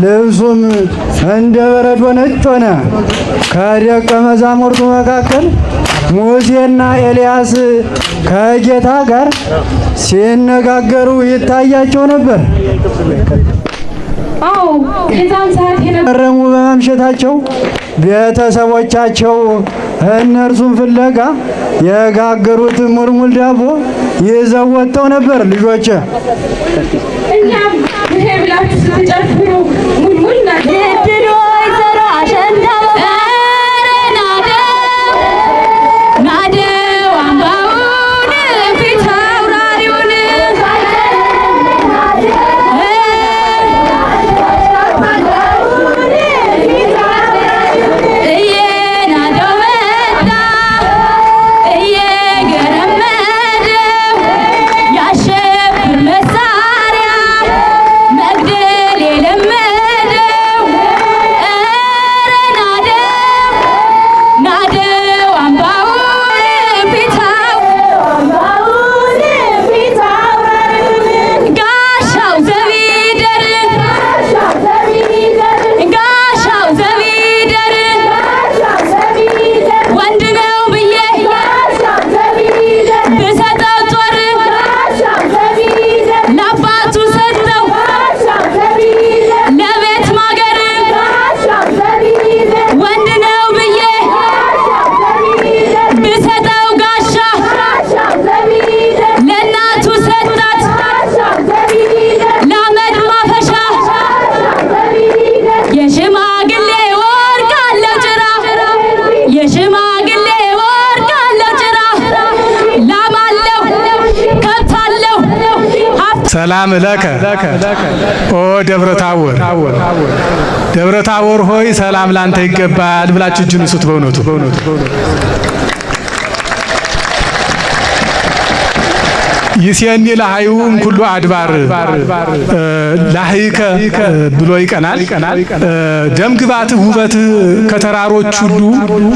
ልብሱም እንደ በረዶ ነጭ ሆነ። ከደቀ መዛሙርቱ መካከል ሙሴና ኤልያስ ከጌታ ጋር ሲነጋገሩ ይታያቸው ነበር። ገረሙ በመምሸታቸው ቤተሰቦቻቸው እነርሱን ፍለጋ የጋገሩት ሙልሙል ዳቦ ይዘው ወጥተው ነበር። ልጆቼ እኛም ይሄ ብላችሁ ስትጨፍሩ ሙልሙል ሰላም ለከ ኦ ደብረ ታቦር ደብረ ታቦር ሆይ ሰላም ላንተ ይገባል ብላችሁ እጅን ሱት በእውነቱ ይሴኒ ለሃዩም ኩሉ አድባር ላህይከ ብሎ ይቀናል። ደም ግባት ውበት ከተራሮች ሁሉ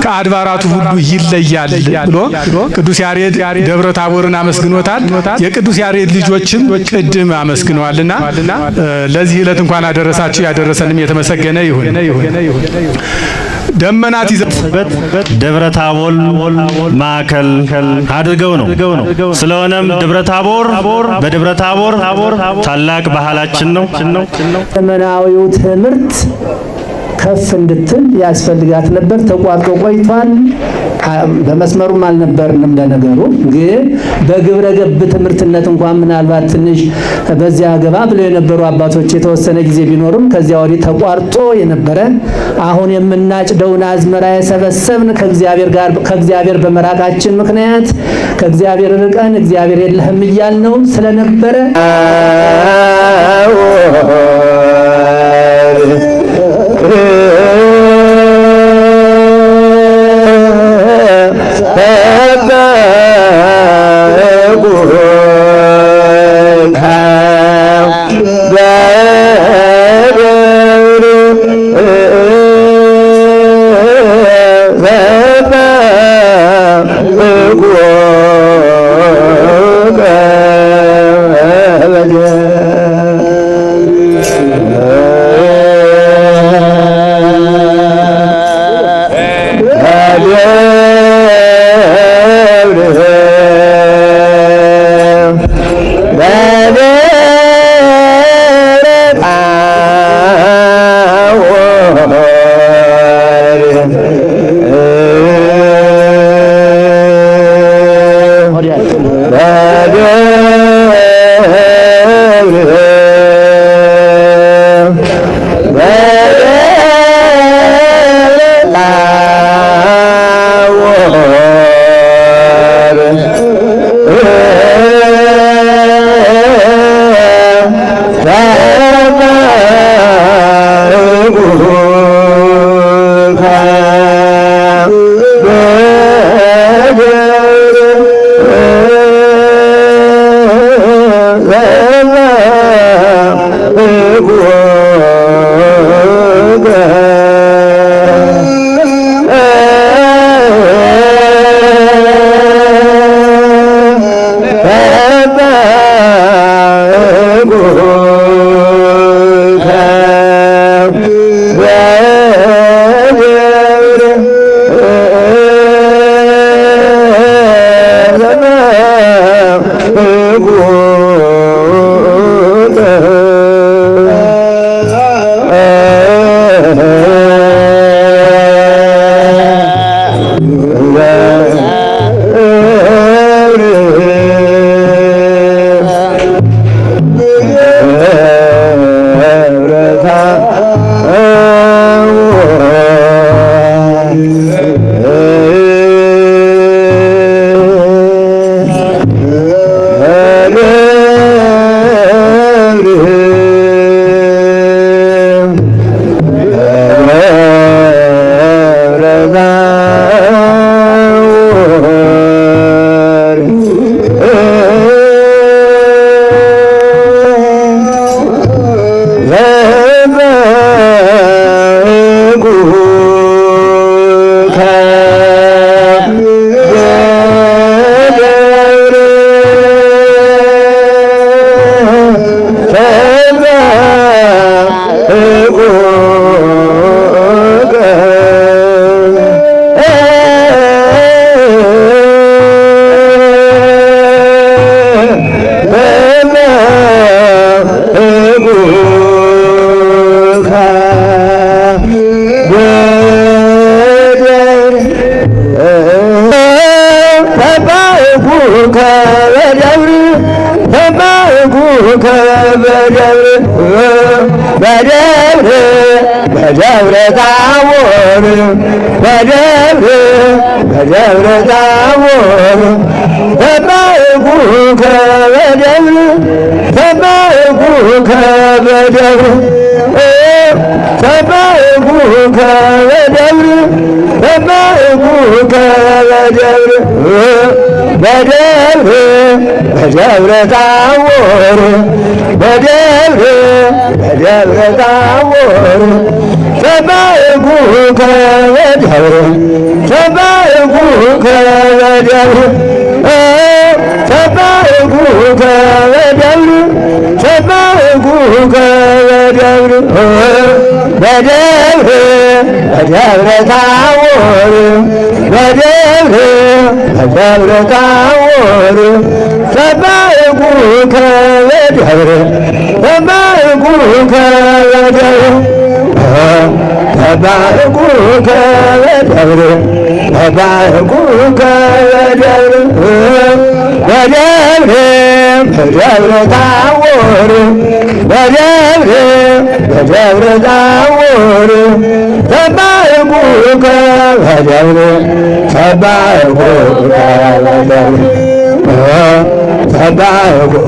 ከአድባራቱ ሁሉ ይለያል ብሎ ቅዱስ ያሬድ ደብረ ታቦርን አመስግኖታል። የቅዱስ ያሬድ ልጆችም ቅድም አመስግነዋልና ለዚህ ዕለት እንኳን አደረሳችሁ። ያደረሰንም የተመሰገነ ይሁን። ደመናት ይዘበት ደብረ ታቦር ማዕከል አድርገው ነው። ስለሆነም ደብረ ታቦር በደብረ ታቦር ታላቅ ባህላችን ነው። ዘመናዊው ትምህርት ከፍ እንድትል ያስፈልጋት ነበር። ተቋርጦ ቆይቷል። በመስመሩም አልነበርንም። ለነገሩ ግን በግብረ ገብ ትምህርትነት እንኳን ምናልባት ትንሽ በዚያ ገባ ብለው የነበሩ አባቶች የተወሰነ ጊዜ ቢኖሩም ከዚያ ወዲህ ተቋርጦ የነበረ አሁን የምናጭደውን አዝመራ የሰበሰብን ከእግዚአብሔር በመራቃችን ምክንያት ከእግዚአብሔር ርቀን እግዚአብሔር የለህም እያልነው ስለነበረ በደብረ ታቦር በደብረ ታቦር ተባረኩከ በደብር ተባረኩከ በደብር ተባረኩከ በደብር ተባረኩከ በደብር በደብረ ታቦር በደብረ ታቦር ተባረኩከ በደብር ተባረኩከ በደብር ተባረኩከ በደብር ተባረኩከ በደብር በደብረ ታቦር በደብረ ታቦር ተባረኩከ በደብር ተባረኩከ በደብር ተባረኩከ በደብር ተባረኩከ በደብር በደብረ ታቦር በደብረ ታቦር ተባረኩከ በደብር ተባረኩከ በደብር ተባረኩከ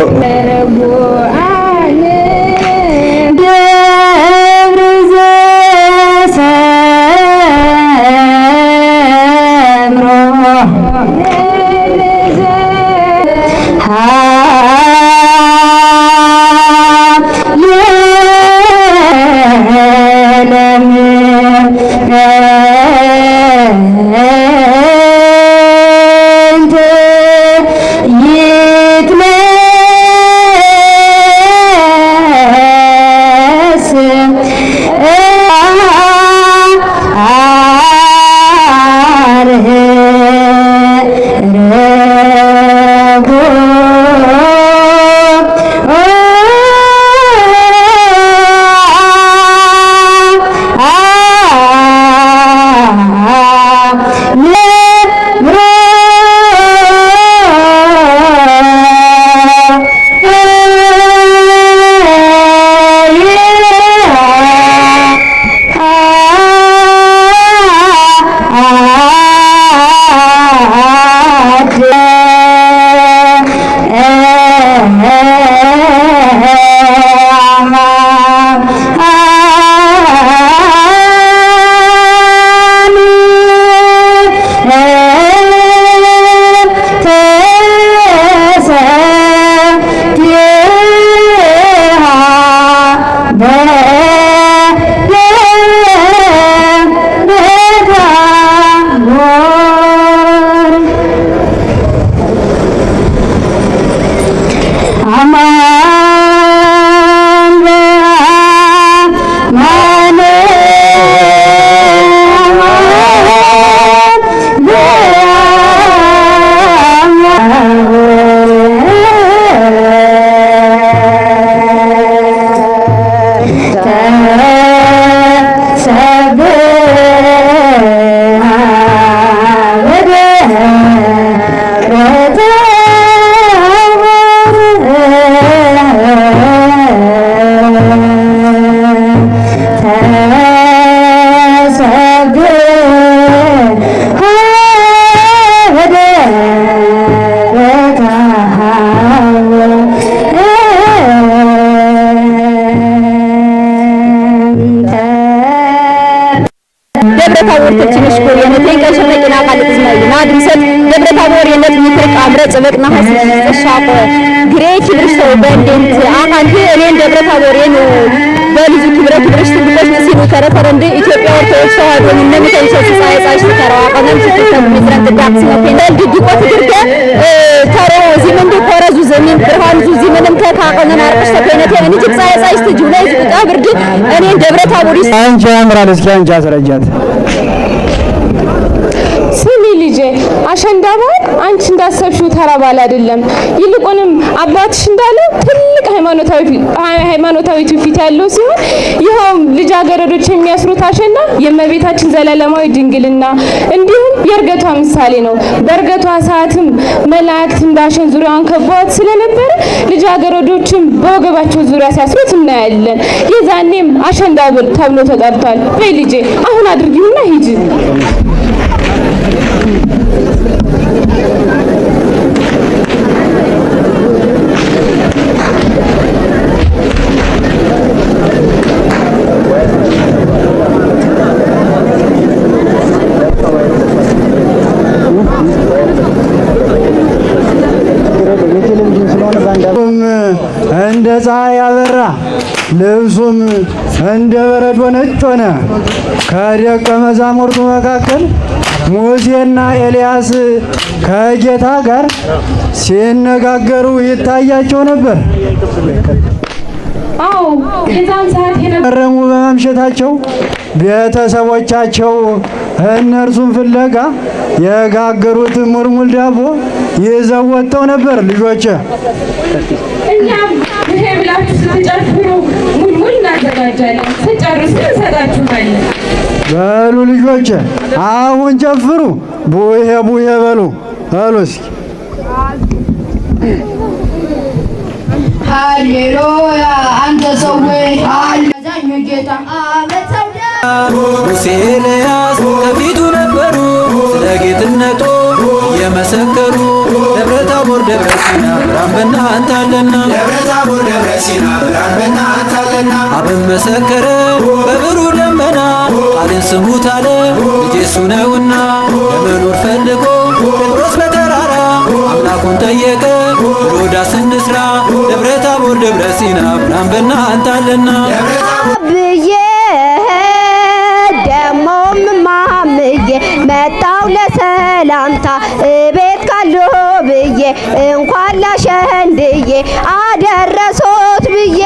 ጽበቅና ሐሰት ተሻቆ ግሬት ብርሶ በእንዴት አካንቴ እኔን ደብረ ታቦሬን በልጁ ክብረት ብርሽ ትልቆች ሲሉ ተረተረንደ ኢትዮጵያ ኦርቶዶክስ ተዋሕዶ ምንም ተይሰስ ሳይሳሽ ተራዋ ቀለም ሲተም ምድረን ተዳክስ ነው ፈንደል ድግቆት ድርገ ተሮ ዚምን ኮረዙ ዘሚን ብርሃን ዙ ዚምንም ተካቀነን አርቀሽ ተከነተ እንጂ ሳይሳሽ ተጁላይ ዝብጣ ብርድ እኔን ደብረ ታቦሪስ አንቺ ያምራል። እስኪ አንቺ አስረጃት። ስሚ ልጄ፣ አሸንዳ በዓል አንቺ እንዳሰብሽው ተራ በዓል አይደለም። ይልቁንም አባትሽ እንዳለው ትልቅ ሃይማኖታዊ ትውፊት ያለው ሲሆን ይኸውም ልጃገረዶች የሚያስሩት አሸንዳ የእመቤታችን ዘላለማዊ ድንግልና እንዲሁም የእርገቷ ምሳሌ ነው። በእርገቷ ሰዓትም መላእክት እንዳሸን ዙሪያዋን ከበዋት ስለነበረ ልጃገረዶችም በወገባቸው ዙሪያ ሲያስሩት እናያለን። የዛኔም አሸንዳ ተብሎ ተጠርቷል። በይ ልጄ አሁን አድርጊውና ሂጂ። እንደ ፀሐይ ያበራ ልብሱም እንደ በረዶ ነጭ ሆነ። ከደቀ መዛሙርቱ መካከል ሙሴና ኤልያስ ከጌታ ጋር ሲነጋገሩ ይታያቸው ነበር። አዎ የዛን ሰዓት የነበረሙ በመምሸታቸው ቤተሰቦቻቸው እነርሱን ፍለጋ የጋገሩት ሙልሙል ዳቦ ይዘው ወጥተው ነበር። ልጆቼ እኛም ይሄ ብላችሁ ስትጨፍሩ ሙልሙል እናዘጋጃለን፣ ስጨርሱ እንሰጣችኋለን። በሉ ልጆቼ አሁን ጨፍሩ፣ ቡሄ ቡሄ በሉ በሉ እስኪ ሃሌሉያ አንተ ሰው አዛኙ ጌታ ሙሴ ኤልያስ ከፊቱ ነበሩ፣ ስለ ጌትነቱ የመሰከሩ። ደብረ ታቦር ደብረ ሲና ብርሃን በእናንተ አለና፣ ደብረ ታቦር ደብረ ሲና ብርሃን በእናንተ አለና። አብን መሰከረ በብሩህ ደመና፣ ቃልን ስሙት አለ ልጄ እሱ ነውና። ለመኖር ፈልጎ ጴጥሮስ በተራራ አምላኩን ጠየቀ ብሎ ዳስ እንስራ። ደብረ ታቦር ደብረ ሲና ብርሃን በእናንተ አለና ብዬ ደሞም ማምዬ መጣው ለሰላምታ እቤት ካሉ ብዬ እንኳን ላሸንድዬ አደረሶት ብዬ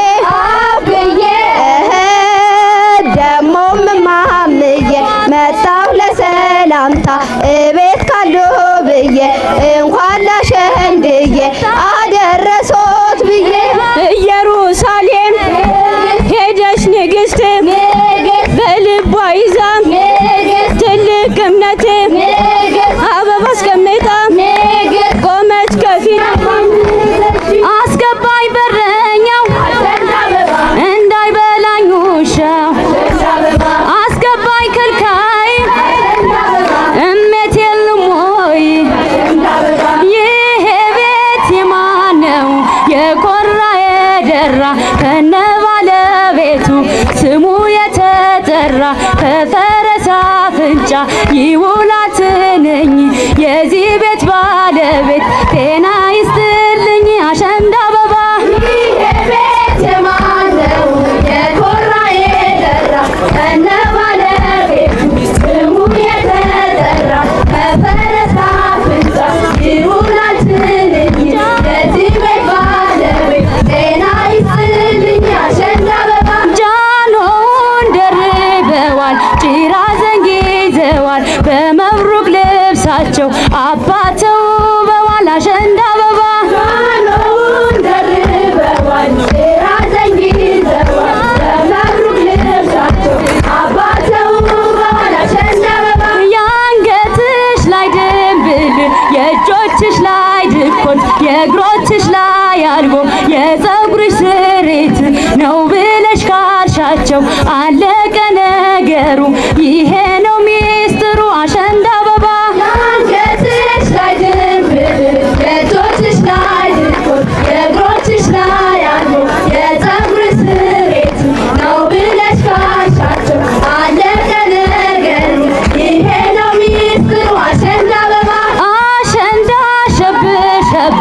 ደሞም ማምዬ መጣው ለሰላምታ እቤት ካሉ ብዬ እንኳን ላሸንድዬ አደረሶት ብዬ ኢየሩሳሌም ሄደሽ ንግስት በልቧ ይዛ ትልቅ እምነት አበባ አስቀምጣ ቆመች ከፊት አስገባኝ በረኛው እንዳይበላኝ ውሻ አስገባኝ ከልካይ እመት የለም ወይ ይሄ ቤት የማን ነው የኮራ የደራ ከነ ባለቤቱ ስሙ የተጠራ ከፈረስ አፍንጫ ይውላል ትንኝ የዚህ ቤት ባለቤት ጤና ይስጥልኝ አሸንዳ አበባ ይሄ ቤት የማን ነው የኮራ የደራ ከነ ባለቤቱ ስሙ የተጠራ ከፈረስ አፍንጫ ይውላል ትንኝ የዚህ ቤት ባለቤት ጤና ይስጥልኝ አሸንዳ አበባ ጃኖን ደርበዋል ጭራ ዘንግ ይዘዋል በመብሩቅ ልብሳቸው አባተው በዋል አሸንዳ አበባ ጃኖን ደርበዋል ጭራ ዘንግ ይዘዋል በመብሩቅ ልብሳቸው አባተው በዋል አሸንዳ አበባ የአንገትሽ ላይ ድንብል የእጆችሽ ላይ ድኮን የእግሮችሽ ላይ አልቦ የፀጉርሽ ስሬት ነው ብለሽ ካልሻቸው አለቀ ነገሩ ይሄ ነው ሚስጥሩ አሸንዳ አበባ የአንገትሽ ላይ ድንብል የእጆችሽ ላይ ድኮን የእግሮችሽ ላይ አልቦ የፀጉርሽ ስሬት ነው ብለሽ ካልሻቸው አለቀ ነገሩ ይሄ ነው ሚስጥሩ አሸንዳ አበባ አሸንዳ ሸብ ሸብ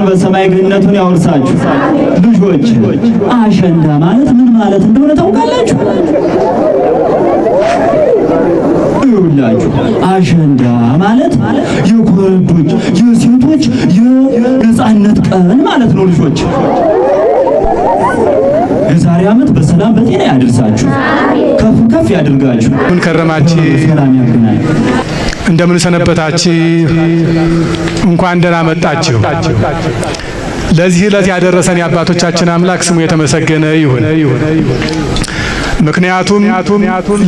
በሰማይ ገነቱን ያወርሳችሁ። ልጆች አሸንዳ ማለት ምን ማለት እንደሆነ ታውቃላችሁ? ይውላችሁ አሸንዳ ማለት የኮረዶች የሴቶች የነጻነት ቀን ማለት ነው። ልጆች የዛሬ ዓመት በሰላም በጤና ያድርሳችሁ፣ ከፍ ከፍ ያድርጋችሁ። ምን ከረማችሁ? ሰላም ያገናኝ። እንደምን ሰነበታችሁ? እንኳን ደህና መጣችሁ። ለዚህ ዕለት ያደረሰን የአባቶቻችን አምላክ ስሙ የተመሰገነ ይሁን። ምክንያቱም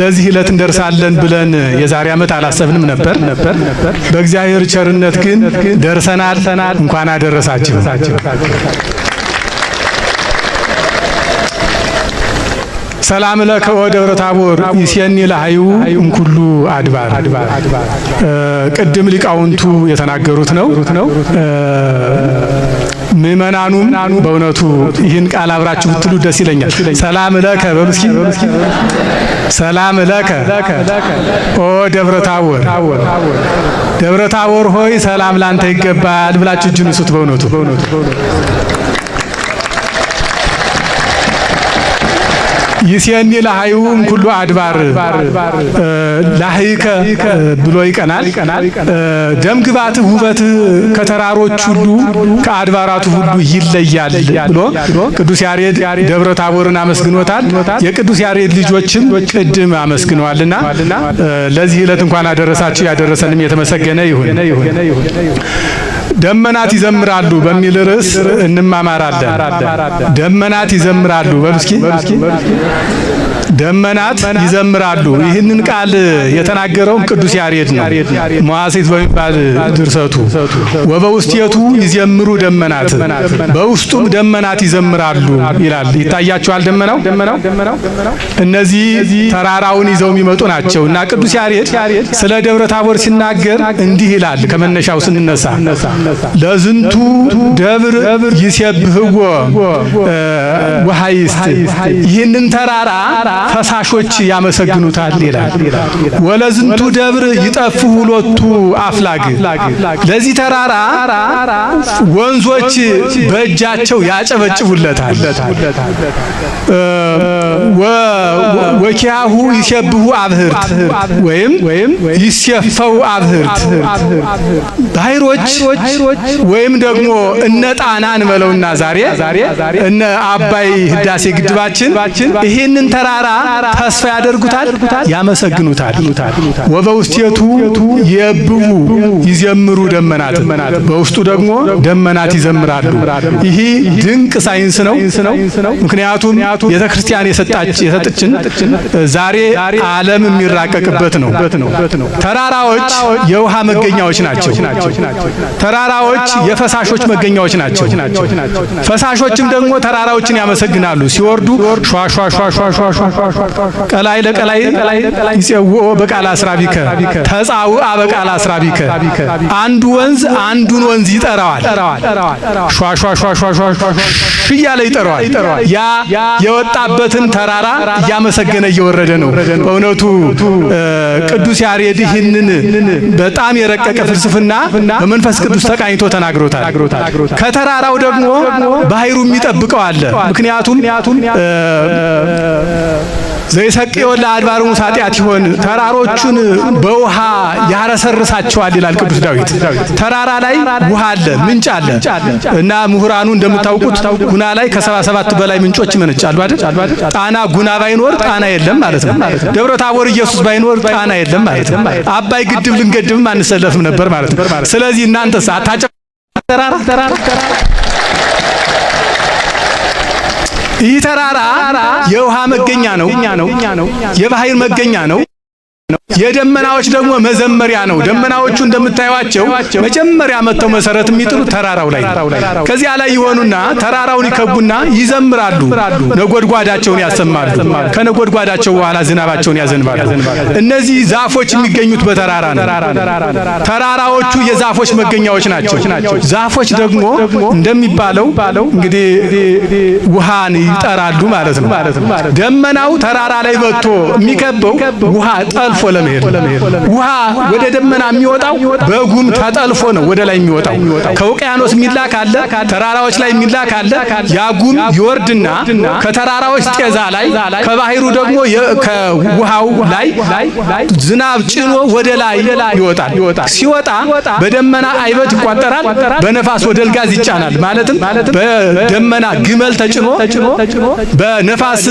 ለዚህ ዕለት እንደርሳለን ብለን የዛሬ ዓመት አላሰብንም ነበር። በእግዚአብሔር ቸርነት ግን ደርሰናል። እንኳን አደረሳችሁ። ሰላም ለከ ወደብረ ታቦር ይሴኒ ለሃዩ እንኩሉ አድባር። ቅድም ሊቃውንቱ የተናገሩት ነው። ምእመናኑም በእውነቱ ይህን ቃል አብራችሁ ብትሉ ደስ ይለኛል። ሰላም ለከ በሉ እስኪ። ሰላም ለከ ኦ ደብረ ታቦር፣ ደብረ ታቦር ሆይ ሰላም ላንተ ይገባል ብላችሁ እጅን ንሱት። በእውነቱ ይሴኒ ለሃዩ እንኩሉ አድባር ላህይከ ብሎ ይቀናል። ደም ግባትህ ውበትህ ከተራሮች ሁሉ ከአድባራቱ ሁሉ ይለያል ብሎ ቅዱስ ያሬድ ደብረ ታቦርን አመስግኖታል። የቅዱስ ያሬድ ልጆችም ቅድም አመስግነዋልና ለዚህ ዕለት እንኳን አደረሳችሁ። ያደረሰንም የተመሰገነ ይሁን። ደመናት ይዘምራሉ በሚል ርዕስ እንማማራለን። ደመናት ይዘምራሉ በሉ እስኪ። ደመናት ይዘምራሉ። ይህንን ቃል የተናገረው ቅዱስ ያሬድ ነው። መዋሥዕት በሚባል ድርሰቱ ወበውስቴቱ ይዘምሩ ደመናት፣ በውስጡም ደመናት ይዘምራሉ ይላል። ይታያቸዋል ደመናው። እነዚህ ተራራውን ይዘው የሚመጡ ናቸው እና ቅዱስ ያሬድ ስለ ደብረ ታቦር ሲናገር እንዲህ ይላል። ከመነሻው ስንነሳ ለዝንቱ ደብር ይሴብህዎ ወሃይስት፣ ይህንን ተራራ ፈሳሾች ያመሰግኑታል ይላል። ወለዝንቱ ደብር ይጠፍሁ ሎቱ አፍላግ፣ ለዚህ ተራራ ወንዞች በእጃቸው ያጨበጭቡለታል። ወኪያሁ ይሴብሁ አብህርት ወይም ይሴፈው አብህርት፣ ባሕሮች ወይም ደግሞ እነ ጣናን በለውና ዛሬ እነ አባይ ህዳሴ ግድባችን ይህንን ተራራ ተስፋ ያደርጉታል፣ ያመሰግኑታል። ወበውስቴቱ የብቡ ይዘምሩ ደመናት፣ በውስጡ ደግሞ ደመናት ይዘምራሉ። ይህ ድንቅ ሳይንስ ነው። ምክንያቱም ቤተ ክርስቲያን የሰጠችን ዛሬ ዓለም የሚራቀቅበት ነው። ተራራዎች የውሃ መገኛዎች ናቸው። ተራራዎች የፈሳሾች መገኛዎች ናቸው። ፈሳሾችም ደግሞ ተራራዎችን ያመሰግናሉ። ሲወርዱ ቀላይ ለቀላይ ይጼውኦ በቃል አስራቢከ ተጻውአ በቃል አስራቢከ፣ አንዱ ወንዝ አንዱን ወንዝ ይጠራዋል። እያለ ይጠራዋል። ያ የወጣበትን ተራራ እያመሰገነ እየወረደ ነው። በእውነቱ ቅዱስ ያሬድ ይህንን በጣም የረቀቀ ፍልስፍና በመንፈስ ቅዱስ ተቃኝቶ ተናግሮታል። ከተራራው ደግሞ ባሕሩ የሚጠብቀው አለ። ምክንያቱም ዘይሰቅዮ ለአድባሩ ኃጢአት ይሆን፣ ተራሮቹን በውሃ ያረሰርሳቸዋል ይላል ቅዱስ ዳዊት። ተራራ ላይ ውሃ አለ፣ ምንጭ አለ እና ምሁራኑ እንደምታውቁት ጉና ላይ ከ77 በላይ ምንጮች ይመነጫሉ አይደል? ጣና ጉና ባይኖር ጣና የለም ማለት ነው። ደብረ ታቦር ኢየሱስ ባይኖር ጣና የለም ማለት ነው። አባይ ግድብ ልንገድብም አንሰለፍም ነበር ማለት ነው። ስለዚህ እናንተስ አታጨ ተራራ ይህ ተራራ የውሃ መገኛ ነው፣ የባሕር መገኛ ነው። የደመናዎች ደግሞ መዘመሪያ ነው። ደመናዎቹ እንደምታዩቸው መጀመሪያ መጥተው መሰረት የሚጥሉት ተራራው ላይ ነው። ከዚያ ላይ ይሆኑና ተራራውን ይከቡና ይዘምራሉ፣ ነጎድጓዳቸውን ያሰማሉ። ከነጎድጓዳቸው በኋላ ዝናባቸውን ያዘንባሉ። እነዚህ ዛፎች የሚገኙት በተራራ ነው። ተራራዎቹ የዛፎች መገኛዎች ናቸው። ዛፎች ደግሞ እንደሚባለው እንግዲህ ውሃን ይጠራሉ ማለት ነው። ደመናው ተራራ ላይ መጥቶ የሚከበው ውሃ ጠልፎ ለመሄድ ውሃ ወደ ደመና የሚወጣው በጉም ተጠልፎ ነው ወደ ላይ የሚወጣው። ከውቅያኖስ የሚላክ አለ፣ ተራራዎች ላይ የሚላክ አለ። ያጉም ይወርድና ከተራራዎች ጤዛ ላይ ከባህሩ ደግሞ ከውሃው ላይ ዝናብ ጭኖ ወደ ላይ ይወጣል። ሲወጣ በደመና አይበት ይቋጠራል፣ በነፋስ ወደ ጋዝ ይጫናል። ማለትም በደመና ግመል ተጭኖ በነፋስ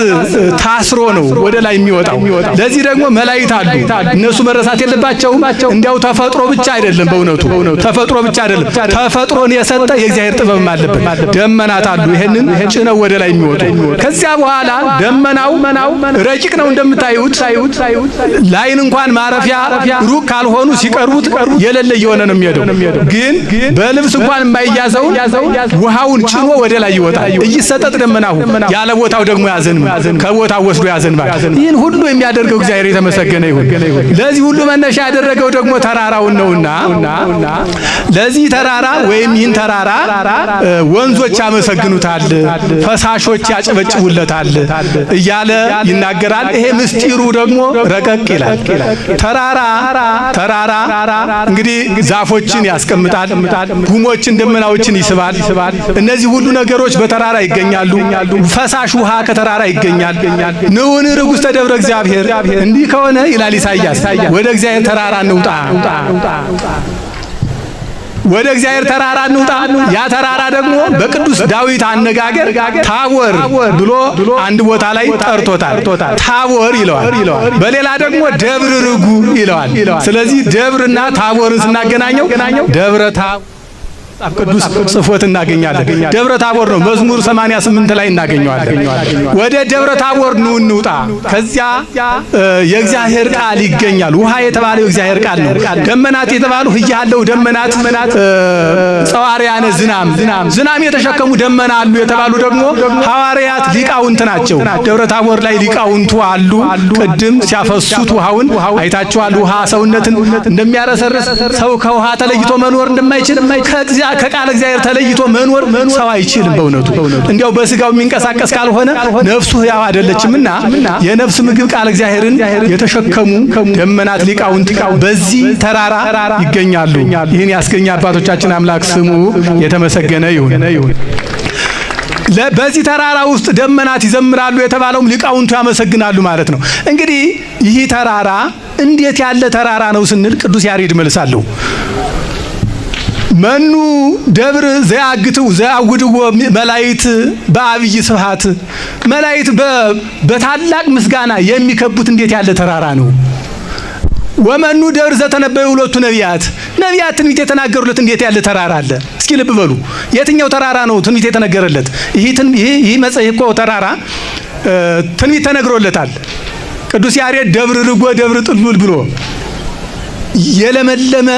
ታስሮ ነው ወደ ላይ የሚወጣው። ለዚህ ደግሞ መላእክት አሉ። እነሱ መረሳት የለባቸውም። እንዲያው ተፈጥሮ ብቻ አይደለም፣ በእውነቱ ተፈጥሮ ብቻ አይደለም፣ ተፈጥሮን የሰጠ የእግዚአብሔር ጥበብ አለበት። ደመናት አሉ ይሄንን ጭነው ወደ ላይ የሚወጡ። ከዚያ በኋላ ደመናው ረቂቅ ነው እንደምታዩት። ላይን እንኳን ማረፊያ ሩቅ ካልሆኑ ሲቀርቡት የሌለ እየሆነ ነው የሚሄደው። ግን በልብስ እንኳን የማይያዘው ውሃውን ጭኖ ወደ ላይ ይወጣል። እይሰጠጥ ደመናው ያለ ቦታው ደግሞ ያዘንባል፣ ከቦታው ወስዶ ያዘንባል። ይህን ሁሉ የሚያደርገው እግዚአብሔር የተመሰገነ ይሁን። ለዚህ ሁሉ መነሻ ያደረገው ደግሞ ተራራውን ነውና ለዚህ ተራራ ወይም ይህን ተራራ ወንዞች ያመሰግኑታል፣ ፈሳሾች ያጨበጭቡለታል እያለ ይናገራል። ይሄ ምስጢሩ ደግሞ ረቀቅ ይላል። ተራራ እንግዲህ ዛፎችን ያስቀምጣል፣ ጉሞችን ደመናዎችን ይስባል። እነዚህ ሁሉ ነገሮች በተራራ ይገኛሉ። ፈሳሽ ውሃ ከተራራ ይገኛል። ንዑን ርጉሥ ተደብረ እግዚአብሔር። እንዲህ ከሆነ ይላል ኢሳይያስ ወደ እግዚአብሔር ተራራ እንውጣ፣ ወደ እግዚአብሔር ተራራ እንውጣ። ያ ተራራ ደግሞ በቅዱስ ዳዊት አነጋገር ታቦር ብሎ አንድ ቦታ ላይ ጠርቶታል። ታቦር ይለዋል። በሌላ ደግሞ ደብረ ርጉ ይለዋል። ስለዚህ ደብርና ታቦርን ስናገናኘው ደብረ ታቦር ቅዱስ ጽፎት እናገኛለን። ደብረ ታቦር ነው መዝሙር 88 ላይ እናገኘዋለን። ወደ ደብረ ታቦር እንውጣ። ከዚያ የእግዚአብሔር ቃል ይገኛል። ውሃ የተባለው የእግዚአብሔር ቃል ነው። ደመናት የተባሉ ያለው ደመናት ጸዋሪያነ ዝናም የተሸከሙ ደመና አሉ የተባሉ ደግሞ ሐዋርያት ሊቃውንት ናቸው። ደብረ ታቦር ላይ ሊቃውንቱ አሉ። ቅድም ሲያፈሱት ውሃውን አይታችኋል። ውሃ ሰውነትን እንደሚያረሰርስ ሰው ከውሃ ተለይቶ መኖር እንደማይችል ከቃል እግዚአብሔር ተለይቶ መኖር ሰው አይችልም። በእውነቱ እንዲያው በስጋው የሚንቀሳቀስ ካልሆነ ነፍሱ ሕያው አይደለችምና የነፍስ ምግብ ቃል እግዚአብሔርን የተሸከሙ ደመናት ሊቃውንት በዚህ ተራራ ይገኛሉ። ይህን ያስገኘ አባቶቻችን አምላክ ስሙ የተመሰገነ ይሁን። በዚህ ተራራ ውስጥ ደመናት ይዘምራሉ የተባለውም ሊቃውንቱ ያመሰግናሉ ማለት ነው። እንግዲህ ይህ ተራራ እንዴት ያለ ተራራ ነው ስንል ቅዱስ ያሬድ መልሳለሁ። መኑ ደብር ዘያውድዎ መላእክት በአብይ ስብሐት። መላእክት በታላቅ ምስጋና የሚከቡት እንዴት ያለ ተራራ ነው። ወመኑ ደብር ዘተነበዩ ሁለቱ ነቢያት ትንቢት የተናገሩለት እንዴት ያለ ተራራ አለ። እስኪ ልብ በሉ። የትኛው ተራራ ነው ትንቢት የተነገረለት? ይህ መጽሐፍ እኮ ተራራ ትንቢት ተነግሮለታል። ቅዱስ ያሬድ ደብር ርጎ ደብር ጥሉል ብሎ የለመለመ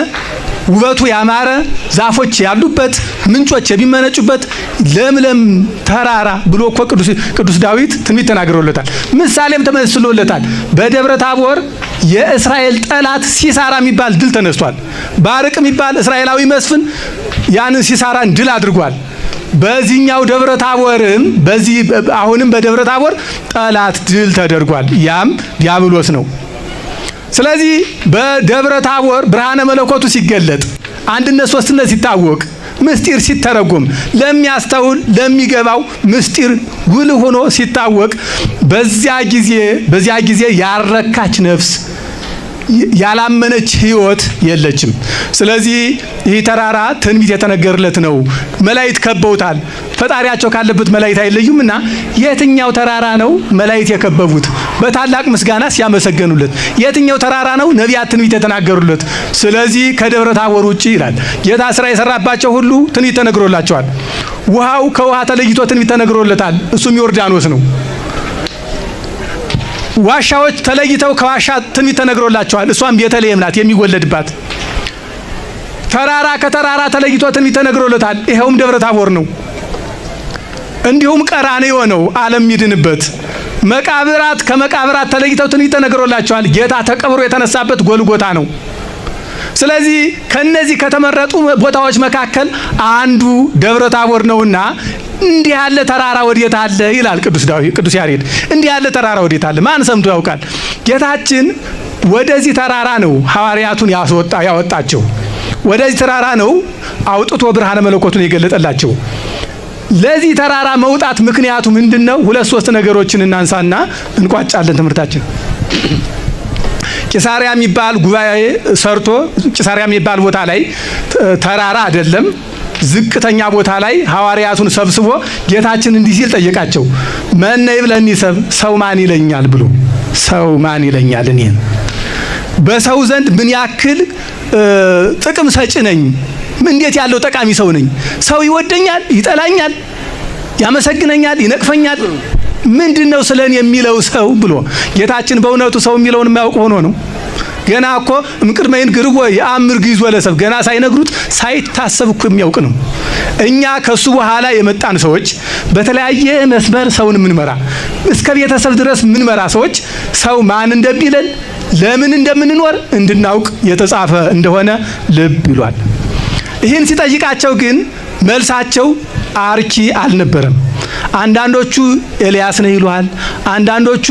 ውበቱ ያማረ ዛፎች ያሉበት ምንጮች የሚመነጩበት ለምለም ተራራ ብሎ እኮ ቅዱስ ዳዊት ትንቢት ተናግሮለታል። ምሳሌም ተመስሎለታል። በደብረ ታቦር የእስራኤል ጠላት ሲሳራ የሚባል ድል ተነስቷል። ባርቅ የሚባል እስራኤላዊ መስፍን ያንን ሲሳራን ድል አድርጓል። በዚህኛው ደብረ ታቦርም አሁንም በደብረ ታቦር ጠላት ድል ተደርጓል። ያም ዲያብሎስ ነው። ስለዚህ በደብረ ታቦር ብርሃነ መለኮቱ ሲገለጥ አንድነት ሶስትነት ሲታወቅ ምስጢር ሲተረጎም ለሚያስተውል ለሚገባው ምስጢር ጉል ሆኖ ሲታወቅ በዚያ ጊዜ ያረካች ነፍስ ያላመነች ሕይወት የለችም። ስለዚህ ይህ ተራራ ትንቢት የተነገረለት ነው። መላእክት ከበውታል። ፈጣሪያቸው ካለበት መላእክት አይለዩምና የትኛው ተራራ ነው መላእክት የከበቡት በታላቅ ምስጋና ሲያመሰገኑለት? የትኛው ተራራ ነው ነቢያት ትንቢት የተናገሩለት? ስለዚህ ከደብረ ታቦር ውጪ ይላል ጌታ ስራ የሰራባቸው ሁሉ ትንቢት ተነግሮላቸዋል። ውሃው ከውሃ ተለይቶ ትንቢት ተነግሮለታል። እሱም ዮርዳኖስ ነው። ዋሻዎች ተለይተው ከዋሻ ትንቢት ተነግሮላቸዋል። እሷም ቤተልሔም ናት የሚወለድባት። ተራራ ከተራራ ተለይቶ ትንቢት ተነግሮለታል። ይኸውም ደብረ ታቦር ነው። እንዲሁም ቀራንዮ ነው ዓለም የሚድንበት። መቃብራት ከመቃብራት ተለይተው ትንቢት ተነግሮላቸዋል። ጌታ ተቀብሮ የተነሳበት ጎልጎታ ነው። ስለዚህ ከነዚህ ከተመረጡ ቦታዎች መካከል አንዱ ደብረ ታቦር ነውና እንዲህ ያለ ተራራ ወዴት አለ ይላል ቅዱስ ያሬድ። እንዲህ ያለ ተራራ ወዴት አለ? ማን ሰምቶ ያውቃል? ጌታችን ወደዚህ ተራራ ነው ሐዋርያቱን ያወጣቸው። ወደዚህ ተራራ ነው አውጥቶ ብርሃነ መለኮቱን የገለጠላቸው። ለዚህ ተራራ መውጣት ምክንያቱ ምንድነው? ሁለት ሶስት ነገሮችን እናንሳና እንቋጫለን ትምህርታችን። ቂሳሪያ የሚባል ጉባኤ ሰርቶ ቂሳሪያ የሚባል ቦታ ላይ ተራራ አይደለም ዝቅተኛ ቦታ ላይ ሐዋርያቱን ሰብስቦ ጌታችን እንዲህ ሲል ጠየቃቸው። መነ ይብለኒ ሰብ፣ ሰው ማን ይለኛል ብሎ። ሰው ማን ይለኛል እኔን? በሰው ዘንድ ምን ያክል ጥቅም ሰጪ ነኝ? እንዴት ያለው ጠቃሚ ሰው ነኝ? ሰው ይወደኛል፣ ይጠላኛል፣ ያመሰግነኛል፣ ይነቅፈኛል። ምንድነው ስለኔ የሚለው ሰው ብሎ ጌታችን በእውነቱ ሰው የሚለውን የማያውቅ ሆኖ ነው። ገና እኮ እምቅድመይን ግርቦ የአምር ግይዞ ለሰብ ገና ሳይነግሩት ሳይታሰብ እኮ የሚያውቅ ነው። እኛ ከሱ በኋላ የመጣን ሰዎች በተለያየ መስመር ሰውን ምንመራ እስከ ቤተሰብ ድረስ ምንመራ ሰዎች ሰው ማን እንደሚለን ለምን እንደምንኖር እንድናውቅ የተጻፈ እንደሆነ ልብ ይሏል። ይህን ሲጠይቃቸው ግን መልሳቸው አርኪ አልነበረም። አንዳንዶቹ ኤልያስ ነው ይሏል፣ አንዳንዶቹ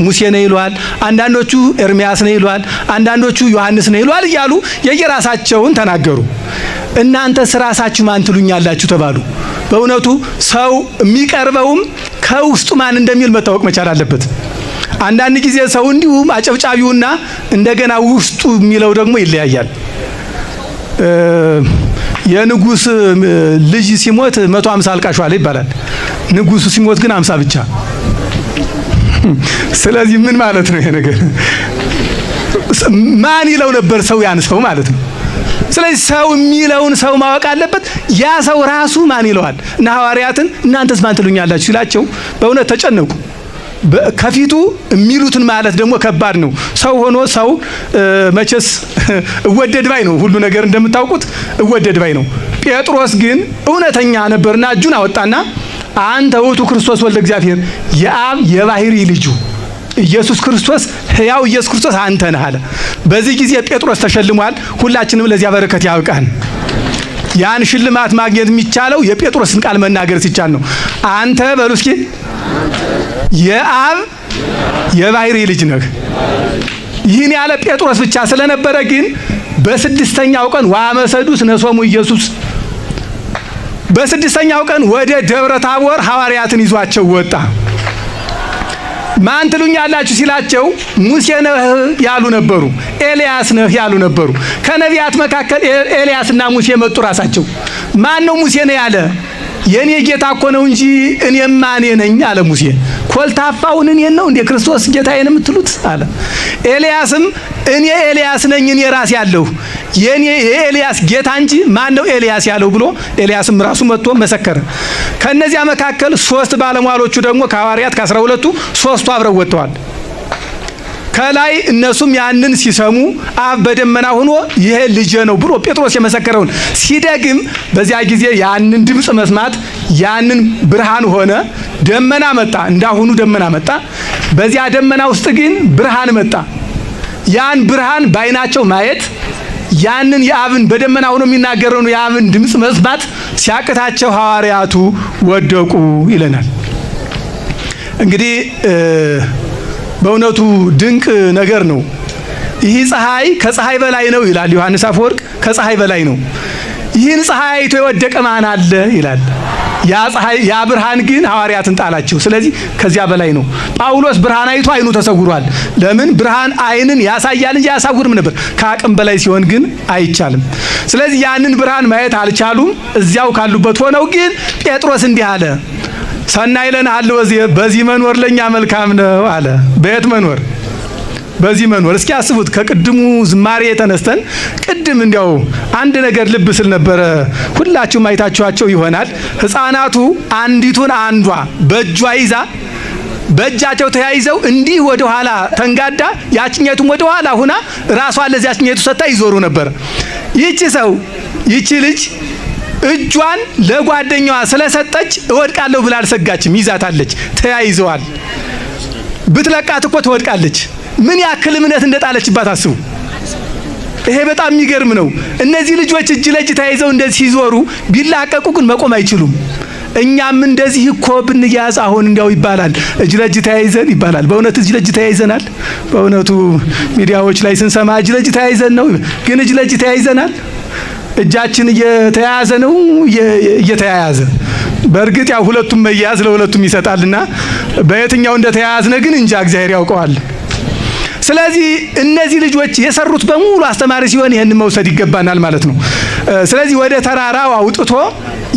ሙሴ ነው ይሏል፣ አንዳንዶቹ ኤርሚያስ ነው ይሏል፣ አንዳንዶቹ ዮሐንስ ነው ይሏል እያሉ የየራሳቸውን ተናገሩ። እናንተ ራሳችሁ ማን ትሉኛላችሁ ተባሉ። በእውነቱ ሰው የሚቀርበውም ከውስጡ ማን እንደሚል መታወቅ መቻል አለበት። አንዳንድ ጊዜ ሰው እንዲሁ አጨብጫቢውና እንደገና ውስጡ የሚለው ደግሞ ይለያያል። የንጉስ ልጅ ሲሞት 150 አልቃሿል ይባላል። ንጉሱ ሲሞት ግን 50 ብቻ። ስለዚህ ምን ማለት ነው ይሄ ነገር? ማን ይለው ነበር ሰው ያን ሰው ማለት ነው። ስለዚህ ሰው የሚለውን ሰው ማወቅ አለበት። ያ ሰው ራሱ ማን ይለዋል? እና ሐዋርያትን እናንተስ ማን ትሉኛላችሁ ሲላቸው በእውነት ተጨነቁ። ከፊቱ የሚሉትን ማለት ደግሞ ከባድ ነው። ሰው ሆኖ ሰው መቼስ እወደድ ባይ ነው። ሁሉ ነገር እንደምታውቁት እወደድ ባይ ነው። ጴጥሮስ ግን እውነተኛ ነበርና እጁን አወጣና አንተ ውእቱ ክርስቶስ ወልደ እግዚአብሔር የአብ የባህሪ ልጁ ኢየሱስ ክርስቶስ ሕያው ኢየሱስ ክርስቶስ አንተ ነህ አለ። በዚህ ጊዜ ጴጥሮስ ተሸልሟል። ሁላችንም ለዚያ በረከት ያብቃን። ያን ሽልማት ማግኘት የሚቻለው የጴጥሮስን ቃል መናገር ሲቻል ነው። አንተ በሉ እስኪ የአብ የባህሪ ልጅ ነህ። ይህን ያለ ጴጥሮስ ብቻ ስለነበረ ግን በስድስተኛው ቀን ዋመሰዱስ ነሶሙ ኢየሱስ በስድስተኛው ቀን ወደ ደብረ ታቦር ሐዋርያትን ይዟቸው ወጣ። ማን ትሉኛላችሁ ሲላቸው ሙሴ ነህ ያሉ ነበሩ፣ ኤልያስ ነህ ያሉ ነበሩ። ከነቢያት መካከል ኤልያስና ሙሴ መጡ ራሳቸው። ማን ነው ሙሴ ነው ያለ? የኔ ጌታ እኮ ነው እንጂ እኔማ እኔ ነኝ አለ ሙሴ። ኮልታፋውን እኔን ነው እንዴ ክርስቶስ ጌታዬን የምትሉት አለ። ኤልያስም እኔ ኤልያስ ነኝ እኔ ራሴ ያለሁ የኔ የኤልያስ ጌታ እንጂ ማን ነው ኤልያስ ያለው ብሎ ኤልያስም ራሱ መጥቶ መሰከረ። ከነዚያ መካከል 3 ባለሟሎቹ ደግሞ ከሐዋርያት ከ12ቱ 3ቱ አብረው ወጥተዋል። ከላይ እነሱም ያንን ሲሰሙ አብ በደመና ሆኖ ይሄ ልጄ ነው ብሎ ጴጥሮስ የመሰከረውን ሲደግም በዚያ ጊዜ ያንን ድምጽ መስማት ያንን ብርሃን ሆነ። ደመና መጣ፣ እንዳሁኑ ደመና መጣ። በዚያ ደመና ውስጥ ግን ብርሃን መጣ። ያን ብርሃን ባይናቸው ማየት ያንን የአብን በደመና ሆኖ የሚናገረውን የአብን ድምጽ መስማት ሲያቅታቸው ሐዋርያቱ ወደቁ ይለናል። እንግዲህ በእውነቱ ድንቅ ነገር ነው። ይህ ፀሐይ ከፀሐይ በላይ ነው ይላል ዮሐንስ አፈወርቅ። ከፀሐይ በላይ ነው። ይህን ፀሐይ አይቶ የወደቀ ማን አለ ይላል። ያ ብርሃን ግን ሐዋርያትን ጣላቸው። ስለዚህ ከዚያ በላይ ነው። ጳውሎስ ብርሃን አይቶ አይኑ ተሰውሯል። ለምን? ብርሃን አይንን ያሳያል እንጂ አያሳውርም ነበር። ከአቅም በላይ ሲሆን ግን አይቻልም። ስለዚህ ያንን ብርሃን ማየት አልቻሉም። እዚያው ካሉበት ሆነው ግን ጴጥሮስ እንዲህ አለ፣ ሰናይ ለናል በዚህ መኖር ለኛ መልካም ነው አለ። በየት መኖር? በዚህ መኖር። እስኪ አስቡት። ከቅድሙ ዝማሬ ተነስተን ቅድም እንዲያው አንድ ነገር ልብ ስል ነበረ። ሁላችሁም አይታችኋቸው ይሆናል። ሕፃናቱ አንዲቱን አንዷ በእጇ ይዛ በእጃቸው ተያይዘው እንዲህ ወደ ኋላ ተንጋዳ ያችኛቱም ወደ ኋላ ሁና ራሷን ለዚያችኛቱ ሰጣ ይዞሩ ነበር። ይቺ ልጅ እጇን ለጓደኛዋ ስለሰጠች እወድቃለሁ ብላ አልሰጋችም። ይዛታለች፣ ተያይዘዋል። ብትለቃት እኮ ትወድቃለች። ምን ያክል እምነት እንደጣለችባት አስቡ። ይሄ በጣም የሚገርም ነው። እነዚህ ልጆች እጅ ለእጅ ተያይዘው እንደዚህ ሲዞሩ ቢላቀቁ ግን መቆም አይችሉም። እኛም እንደዚህ እኮ ብንያዝ አሁን እንዲያው ይባላል እጅ ለእጅ ተያይዘን ይባላል። በእውነት እጅ ለእጅ ተያይዘናል? በእውነቱ ሚዲያዎች ላይ ስንሰማ እጅ ለእጅ ተያይዘን ነው፣ ግን እጅ ለእጅ ተያይዘናል? እጃችን እየተያያዘ ነው እየተያያዘ። በእርግጥ ያው ሁለቱም መያዝ ለሁለቱም ይሰጣልና በየትኛው እንደተያያዝነ ግን እንጃ እግዚአብሔር ያውቀዋል። ስለዚህ እነዚህ ልጆች የሰሩት በሙሉ አስተማሪ ሲሆን ይሄን መውሰድ ይገባናል ማለት ነው። ስለዚህ ወደ ተራራው አውጥቶ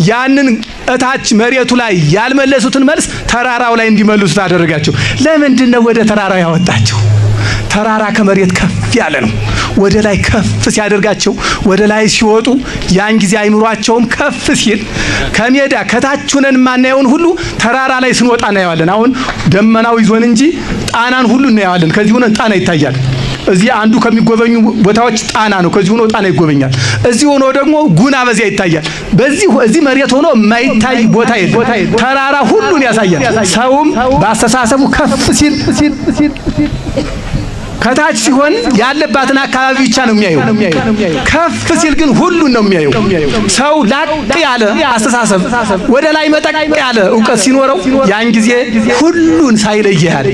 ያንን እታች መሬቱ ላይ ያልመለሱትን መልስ ተራራው ላይ እንዲመልሱት አደረጋቸው። ለምንድን ነው ወደ ተራራው ያወጣቸው? ተራራ ከመሬት ከፍ ያለ ነው። ወደ ላይ ከፍ ሲያደርጋቸው ወደ ላይ ሲወጡ ያን ጊዜ አይምሯቸውም ከፍ ሲል ከሜዳ ከታች ሆነን ማናየውን ሁሉ ተራራ ላይ ስንወጣ እናየዋለን። አሁን ደመናው ይዞን እንጂ ጣናን ሁሉ እናየዋለን። ከዚህ ሆነን ጣና ይታያል። እዚህ አንዱ ከሚጎበኙ ቦታዎች ጣና ነው። ከዚህ ሆኖ ጣና ይጎበኛል። እዚህ ሆኖ ደግሞ ጉና በዚያ ይታያል። እዚህ መሬት ሆኖ የማይታይ ቦታ የለም። ተራራ ሁሉን ያሳያል። ሰውም በአስተሳሰቡ ከፍ ሲል ከታች ሲሆን ያለባትን አካባቢ ብቻ ነው የሚያየው። ከፍ ሲል ግን ሁሉን ነው የሚያየው። ሰው ላቅ ያለ አስተሳሰብ ወደ ላይ መጠቅ ያለ ዕውቀት ሲኖረው ያን ጊዜ ሁሉን ሳይለይ ያያል።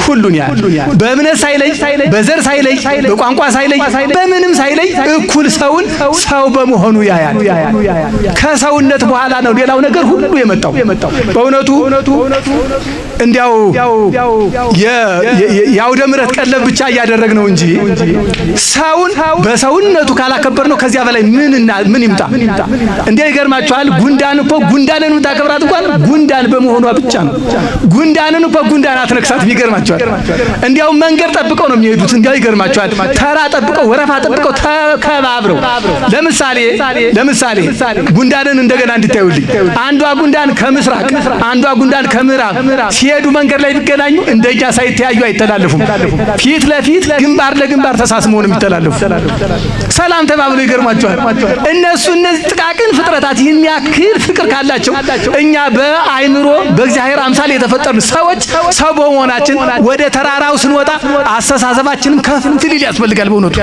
ሁሉን ያያል። በእምነት ሳይለይ፣ በዘር ሳይለይ፣ በቋንቋ ሳይለይ፣ በምንም ሳይለይ እኩል ሰውን ሰው በመሆኑ ያያል። ከሰውነት በኋላ ነው ሌላው ነገር ሁሉ የመጣው። በእውነቱ እንዲያው የአውደ ምሕረት ቀለብ ብቻ እያደረግነው እንጂ ሰውን በሰውነቱ ካላከበር ነው ከዚያ በላይ ምን ይምጣ? እንዴ ይገርማችኋል። ጉንዳን እኮ ጉንዳንን የምታከብራት እንኳን ጉንዳን በመሆኗ ብቻ ነው። ጉንዳንን እኮ ጉንዳን አትነክሳት። ይገርማችኋል። እንዲያው መንገድ ጠብቀው ነው የሚሄዱት። እንዲያው ይገርማችኋል። ተራ ጠብቀው ወረፋ ጠብቀው ተከባብረው። ለምሳሌ ጉንዳንን እንደገና እንድታዩልኝ አንዷ ጉንዳን ከምስራቅ አንዷ ጉንዳን ከምዕራብ ሲሄዱ መንገድ ላይ ቢገናኙ እንደኛ ሳይተያዩ አይተላለፉም። ፊት ለፊት ግንባር ለግንባር ተሳስመው ነው የሚተላለፉ። ሰላም ተባብሎ ይገርማቸዋል። እነዚህ ጥቃቅን ፍጥረታት ይህን ያክል ፍቅር ካላቸው እኛ በአይምሮ በእግዚአብሔር አምሳል የተፈጠርን ሰዎች ሰው በመሆናችን ወደ ተራራው ስንወጣ አስተሳሰባችንን ከፍ ሊል ያስፈልጋል። በእውነቱ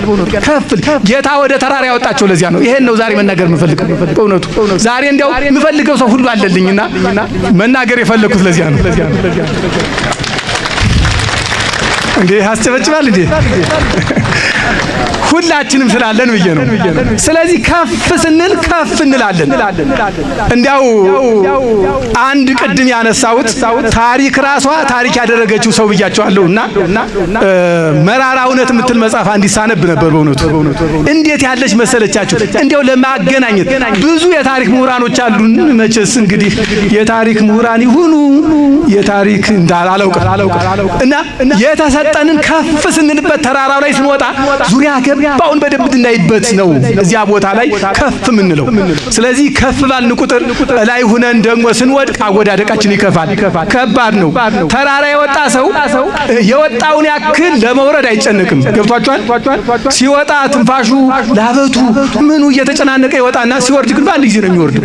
ከፍ ጌታ ወደ ተራራ ያወጣቸው ለዚያ ነው። ይሄን ነው ዛሬ መናገር የምፈልገው። በእውነቱ ዛሬ እንዲያው የምፈልገው ሰው ሁሉ አለልኝና መናገር የፈለኩት ለዚያ ነው። እንዴ አስጨበጭባል እንዴ? ሁላችንም ስላለን ብዬ ነው። ስለዚህ ከፍ ስንል ከፍ እንላለን። እንዲያው አንድ ቅድም ያነሳሁት ታሪክ ራሷ ታሪክ ያደረገችው ሰው ብያቸዋለሁና መራራ እውነት የምትል መጽሐፍ አንዲት ሳነብ ነበር። በእውነቱ እንዴት ያለች መሰለቻችሁ! እንዲያው ለማገናኘት ብዙ የታሪክ ምሁራኖች አሉን። መቼስ እንግዲህ የታሪክ ምሁራን ይሁኑ የታሪክ እንዳላውቅ እና የተሰጠንን ከፍ ስንልበት ተራራው ላይ ስንወጣ ዙሪያ ገባውን በደንብ እንድናይበት ነው እዚያ ቦታ ላይ ከፍ ምንለው። ስለዚህ ከፍ ባልን ቁጥር ላይ ሆነን ደግሞ ስንወድቅ አወዳደቃችን ይከፋል። ከባድ ነው። ተራራ የወጣ ሰው የወጣውን ያክል ለመውረድ አይጨነቅም። ገብቷችኋል? ሲወጣ ትንፋሹ ላበቱ ምኑ እየተጨናነቀ ይወጣና ሲወርድ ግን በአንድ ጊዜ ነው የሚወርድ።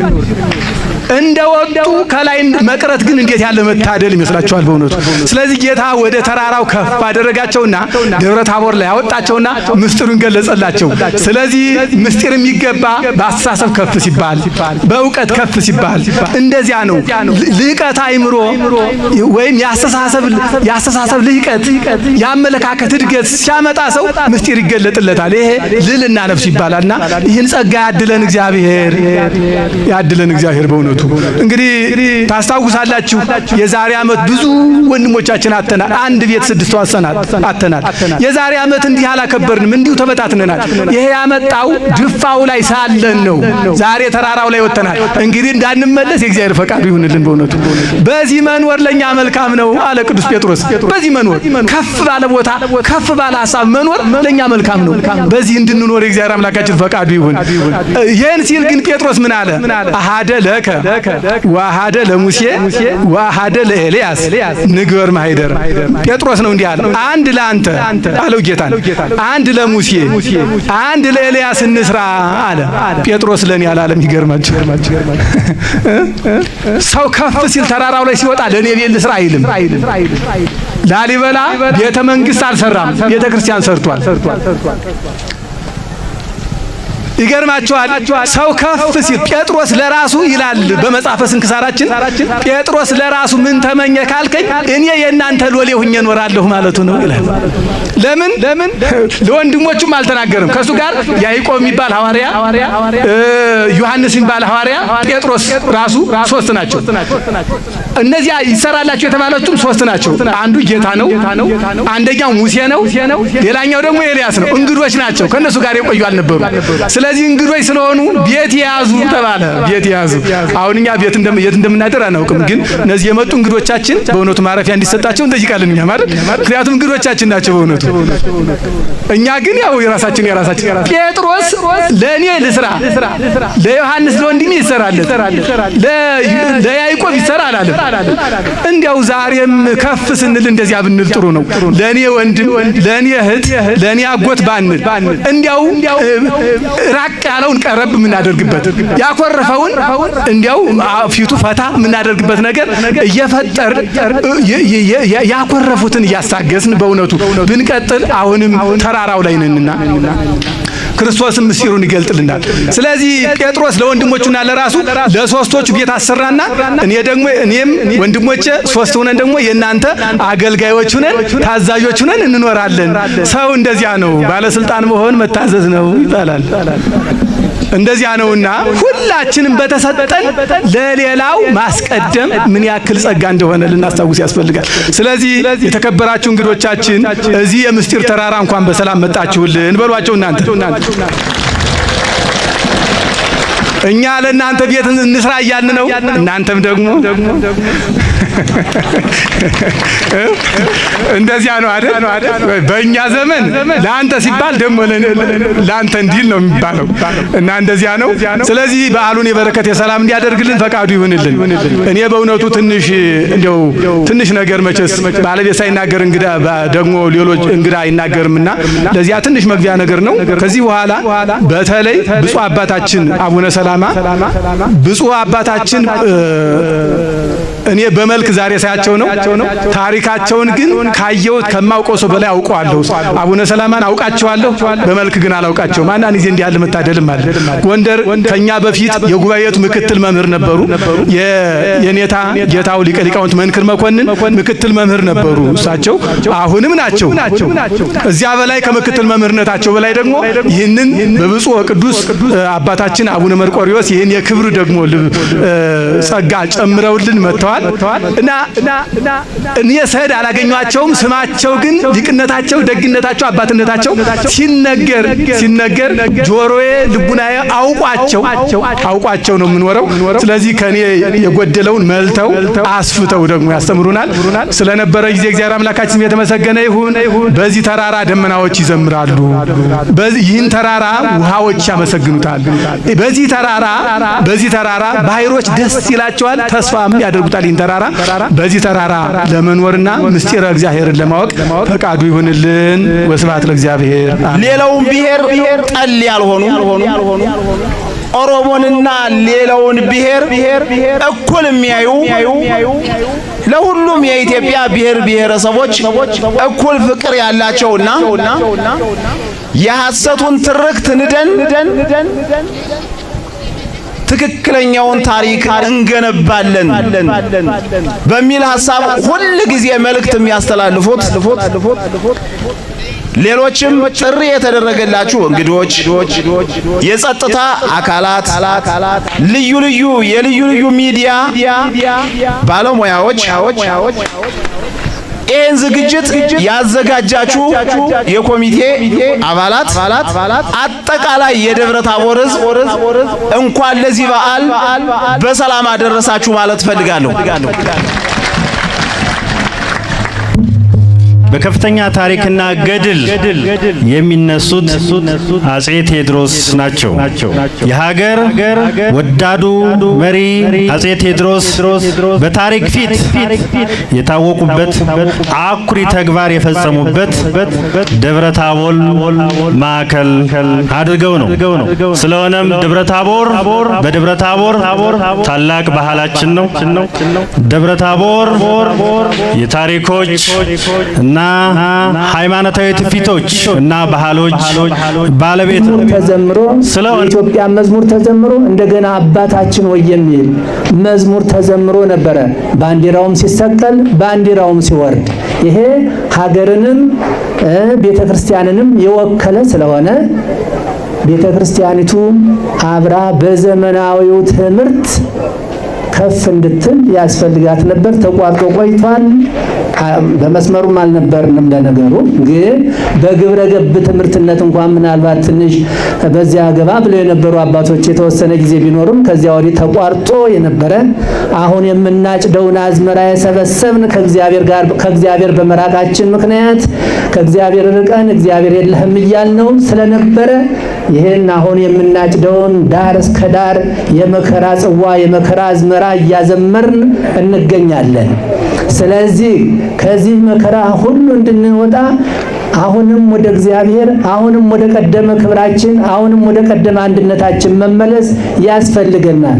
እንደወጡ ከላይ መቅረት ግን እንዴት ያለ መታደል ይመስላችኋል? በእውነቱ ስለዚህ ጌታ ወደ ተራራው ከፍ አደረጋቸውና ደብረ ታቦር ላይ ያወጣቸውና ምስጢሩን ገለጸላቸው። ስለዚህ ምስጢር የሚገባ በአስተሳሰብ ከፍ ሲባል፣ በእውቀት ከፍ ሲባል እንደዚያ ነው። ልህቀት አይምሮ ወይም የአስተሳሰብ ልህቀት የአመለካከት እድገት ሲያመጣ ሰው ምስጢር ይገለጥለታል። ይሄ ልልና ነፍስ ይባላልና ይህን ጸጋ ያድለን እግዚአብሔር፣ ያድለን እግዚአብሔር። በእውነቱ እንግዲህ ታስታውሳላችሁ የዛሬ ዓመት ብዙ ወንድሞቻችን አተናል። አንድ ቤት 6 አተናል። የዛሬ ዓመት እንዲህ አላከበርንም፣ እንዲሁ ተበታትነናል። ይሄ ያመጣው ድፋው ላይ ሳለን ነው። ዛሬ ተራራው ላይ ወጥተናል። እንግዲህ እንዳንመለስ የእግዚአብሔር ፈቃዱ ይሁንልን። በእውነቱ በዚህ መኖር ለኛ መልካም ነው አለ ቅዱስ ጴጥሮስ። በዚህ መኖር ከፍ ባለ ቦታ ከፍ ባለ ሐሳብ መኖር ለኛ መልካም ነው። በዚህ እንድንኖር የእግዚአብሔር አምላካችን ፈቃዱ ይሁን። ይህን ሲል ግን ጴጥሮስ ምን አለ? አሃደ ለከ ወአሃደ ለሙሴ ወአሃደ ለኤልያስ ንግበር ማይደር። ጴጥሮስ ነው እንዲህ አለ። አንድ ለአንተ አለው ጌታ፣ አንድ ለሙሴ አንድ ለኤልያስ እንስራ አለ። ጴጥሮስ ለኔ አላለም። ይገርማችሁ። ሰው ከፍ ሲል ተራራው ላይ ሲወጣ ለኔ ቤት ልስራ አይልም። ላሊበላ ቤተ መንግስት አልሰራም፣ ቤተ ክርስቲያን ሰርቷል። ይገርማቸዋል። ሰው ከፍ ሲል ጴጥሮስ ለራሱ ይላል በመጽሐፈ ስንክሳራችን፣ ጴጥሮስ ለራሱ ምን ተመኘ ካልከኝ እኔ የእናንተ ሎሌ ሁኜ እኖራለሁ ማለቱ ነው ይላል። ለምን ለወንድሞቹም አልተናገርም። ከሱ ጋር ያዕቆብ የሚባል ሐዋርያ፣ ዮሐንስ የሚባል ሐዋርያ፣ ጴጥሮስ ራሱ ሶስት ናቸው። እነዚያ ይሰራላቸው የተባሉትም ሶስት ናቸው። አንዱ ጌታ ነው፣ አንደኛው ሙሴ ነው፣ ሌላኛው ደግሞ ኤልያስ ነው። እንግዶች ናቸው፣ ከነሱ ጋር የቆዩ አልነበሩ። ስለዚህ እንግዶች ስለሆኑ ቤት ያዙ ተባለ። ቤት ያዙ። አሁን እኛ ቤት የት እንደምናደር አናውቅም፣ ግን እነዚህ የመጡ እንግዶቻችን በእውነቱ ማረፊያ እንዲሰጣቸው እንጠይቃለን እኛ ማለት። ምክንያቱም እንግዶቻችን ናቸው በእውነቱ። እኛ ግን ያው የራሳችን ጴጥሮስ ለእኔ ልስራ፣ ለዮሐንስ ለወንድሜ ይሰራለት፣ ለያዕቆብ ይሰራ አላለም። እንዲያው ዛሬም ከፍ ስንል እንደዚያ ብንል ጥሩ ነው። ለእኔ ወንድም፣ ለእኔ እህት፣ ለእኔ አጎት ባንል እንዲያው ራቅ ያለውን ቀረብ የምናደርግበት፣ ያኮረፈውን እንዲያው ፊቱ ፈታ የምናደርግበት ነገር እየፈጠር ያኮረፉትን እያሳገስን በእውነቱ ብንቀጥል አሁንም ተራራው ላይ ነንና ክርስቶስም ምስጢሩን ይገልጥልናል። ስለዚህ ጴጥሮስ ለወንድሞቹና ለራሱ ለሶስቶቹ ቤት አሰራና እኔም ወንድሞቼ ሶስት ሆነን ደግሞ የእናንተ አገልጋዮች ሆነን ታዛዦች ሆነን እንኖራለን። ሰው እንደዚያ ነው፣ ባለስልጣን መሆን መታዘዝ ነው ይባላል። እንደዚያ ነውና ሁላችንም በተሰጠን ለሌላው ማስቀደም ምን ያክል ጸጋ እንደሆነ ልናስታውስ ያስፈልጋል። ስለዚህ የተከበራችሁ እንግዶቻችን እዚህ የምስጢር ተራራ እንኳን በሰላም መጣችሁልን በሏቸው። እኛ ለእናንተ ቤት እንስራ እያልን ነው። እናንተም ደግሞ እንደዚያ ነው አይደል? በእኛ ዘመን ለአንተ ሲባል ደግሞ ለአንተ እንዲል ነው የሚባለው እና እንደዚያ ነው። ስለዚህ በዓሉን የበረከት የሰላም እንዲያደርግልን ፈቃዱ ይሁንልን። እኔ በእውነቱ ትንሽ ነገር መቼስ ባለቤት ሳይናገር እንግዳ ደግሞ ሌሎች እንግዳ አይናገርምና ለዚያ ትንሽ መግቢያ ነገር ነው። ከዚህ በኋላ በተለይ ብፁዕ አባታችን አቡነ ሰላማ ብፁዕ አባታችን እኔ በመልክ ዛሬ ሳያቸው ነው። ታሪካቸውን ግን ካየሁት ከማውቀው ሰው በላይ አውቀዋለሁ። አቡነ ሰላማን አውቃቸዋለሁ፣ በመልክ ግን አላውቃቸውም። አንዳንድ ጊዜ እንዲህ ያለ መታደልም አለ። ጎንደር ከኛ በፊት የጉባኤቱ ምክትል መምህር ነበሩ። የኔታ ጌታው ሊቀ ሊቃውንት መንክር መኮንን ምክትል መምህር ነበሩ። እሳቸው አሁንም ናቸው። እዚያ በላይ ከምክትል መምህርነታቸው በላይ ደግሞ ይህንን በብፁዕ ቅዱስ አባታችን አቡነ መርቆሪዎስ ይህን የክብር ደግሞ ጸጋ ጨምረውልን መጥተዋል እና እኔ ሰድ አላገኟቸውም። ስማቸው ግን ሊቅነታቸው፣ ደግነታቸው፣ አባትነታቸው ሲነገር ጆሮዬ ልቡናዬ አውቋቸው ነው የምኖረው። ስለዚህ ከኔ የጎደለውን መልተው አስፍተው ደግሞ ያስተምሩናል። ስለነበረ ጊዜ እግዚአብሔር አምላካችን የተመሰገነ ይሁን። በዚህ ተራራ ደመናዎች ይዘምራሉ። ይህን ተራራ ውሃዎች ያመሰግኑታል። በዚህ ተራራ ባህሮች ደስ ይላቸዋል፣ ተስፋም ያደርጉታል። ይህን ተራራ በዚህ ተራራ ለመኖርና ምስጢረ እግዚአብሔርን ለማወቅ ፈቃዱ ይሁንልን። ወስብሐት ለእግዚአብሔር። ሌላውን ብሔር ጠል ያልሆኑ ኦሮሞንና ሌላውን ብሔር እኩል የሚያዩ ለሁሉም የኢትዮጵያ ብሔር ብሔረሰቦች እኩል ፍቅር ያላቸውና የሐሰቱን ትርክት ንደን ትክክለኛውን ታሪክ እንገነባለን በሚል ሐሳብ ሁሉ ጊዜ መልእክት የሚያስተላልፉት ሌሎችም ጥሪ የተደረገላችሁ እንግዶች፣ የጸጥታ አካላት፣ ልዩ ልዩ ሚዲያ ባለሙያዎች ይህን ዝግጅት ያዘጋጃችሁ የኮሚቴ አባላት፣ አጠቃላይ የደብረ ታቦር ሕዝብ እንኳን ለዚህ በዓል በሰላም አደረሳችሁ ማለት ፈልጋለሁ። በከፍተኛ ታሪክና ገድል የሚነሱት አጼ ቴዎድሮስ ናቸው። የሀገር ወዳዱ መሪ አጼ ቴዎድሮስ በታሪክ ፊት የታወቁበት አኩሪ ተግባር የፈጸሙበት ደብረ ታቦር ማዕከል አድርገው ነው። ስለሆነም ደብረ ታቦር በደብረ ታቦር ታላቅ ባህላችን ነው። ደብረ ታቦር የታሪኮች እና ሃይማኖታዊ ትውፊቶች እና ባህሎች ባለቤት ተዘምሮ ስለሆነ ኢትዮጵያ መዝሙር ተዘምሮ እንደገና አባታችን ወይ የሚል መዝሙር ተዘምሮ ነበረ። ባንዲራውም ሲሰቀል ባንዲራውም ሲወርድ ይሄ ሀገርንም ቤተክርስቲያንንም የወከለ ስለሆነ ቤተክርስቲያኒቱ አብራ በዘመናዊው ትምህርት ከፍ እንድትል ያስፈልጋት ነበር። ተቋርጦ ቆይቷል። በመስመሩም አልነበርንም ለነገሩ። ግን በግብረ ገብ ትምህርትነት እንኳን ምናልባት ትንሽ በዚያ ገባ ብለው የነበሩ አባቶች የተወሰነ ጊዜ ቢኖርም ከዚያ ወዲህ ተቋርጦ የነበረ አሁን የምናጭደውን አዝመራ የሰበሰብን ከእግዚአብሔር በመራቃችን ምክንያት ከእግዚአብሔር ርቀን እግዚአብሔር የለህም እያልነው ስለነበረ ይሄን አሁን የምናጭደውን ዳር እስከ ዳር የመከራ ጽዋ የመከራ አዝመራ እያዘመርን እንገኛለን። ስለዚህ ከዚህ መከራ ሁሉ እንድንወጣ አሁንም ወደ እግዚአብሔር አሁንም ወደ ቀደመ ክብራችን አሁንም ወደ ቀደመ አንድነታችን መመለስ ያስፈልገናል።